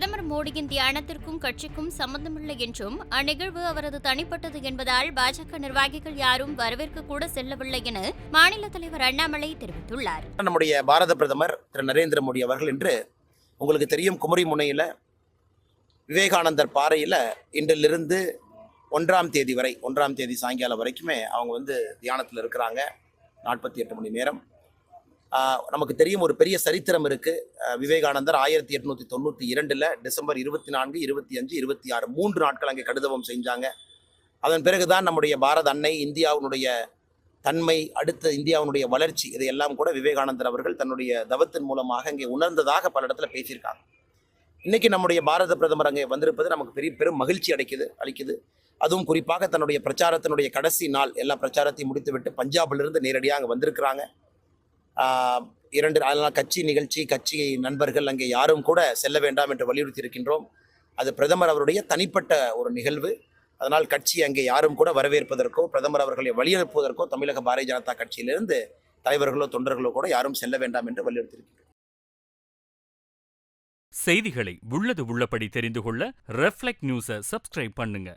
பிரதமர் மோடியின் தியானத்திற்கும் கட்சிக்கும் சம்பந்தமில்லை என்றும் அந்நிகழ்வு அவரது தனிப்பட்டது என்பதால் பாஜக நிர்வாகிகள் யாரும் வரவேற்க கூட செல்லவில்லை என மாநில தலைவர் அண்ணாமலை தெரிவித்துள்ளார். நம்முடைய பாரத பிரதமர் திரு நரேந்திர மோடி அவர்கள் இன்று உங்களுக்கு தெரியும் குமரி முனையில் விவேகானந்தர் பாறையில் இன்றிலிருந்து 1ஆம் தேதி வரை 1ஆம் தேதி சாயங்காலம் வரைக்குமே அவங்க தியானத்தில் இருக்கிறாங்க. 48 மணி நேரம். நமக்கு தெரியும் ஒரு பெரிய சரித்திரம் இருக்குது. விவேகானந்தர் 1892 டிசம்பர் 24, 25, 26 3 நாட்கள் அங்கே கடுதவம் செஞ்சாங்க. அதன் பிறகுதான் நம்முடைய பாரத அன்னை, இந்தியாவினுடைய தன்மை, அடுத்த இந்தியாவினுடைய வளர்ச்சி, இதையெல்லாம் கூட விவேகானந்தர் அவர்கள் தன்னுடைய தவத்தின் மூலமாக அங்கே உணர்ந்ததாக பல இடத்துல பேசியிருக்காங்க. இன்னைக்கு நம்முடைய பாரத பிரதமர் அங்கே வந்திருப்பது நமக்கு பெரும் மகிழ்ச்சி அளிக்குது. அதுவும் குறிப்பாக தன்னுடைய பிரச்சாரத்தினுடைய கடைசி நாள் எல்லா பிரச்சாரத்தையும் முடித்துவிட்டு பஞ்சாபிலிருந்து நேரடியாக அங்கே வந்திருக்கிறாங்க. அதனால் கட்சி நிகழ்ச்சி, கட்சி நண்பர்கள் அங்கே யாரும் கூட செல்ல வேண்டாம் என்று வலியுறுத்தி இருக்கின்றோம். அது பிரதமர் அவருடைய தனிப்பட்ட ஒரு நிகழ்வு. அதனால் கட்சி அங்கே யாரும் கூட வரவேற்பதற்கோ பிரதமர் அவர்களை வலியுறுத்துவதற்கோ தமிழக பாரதிய ஜனதா கட்சியிலிருந்து தலைவர்களோ தொண்டர்களோ கூட யாரும் செல்ல வேண்டாம் என்று வலியுறுத்தி இருக்கின்றோம். செய்திகளை உள்ளது உள்ளபடி தெரிந்து கொள்ள ரெஃப்ளெக்ட் நியூஸை சப்ஸ்கிரைப் பண்ணுங்க.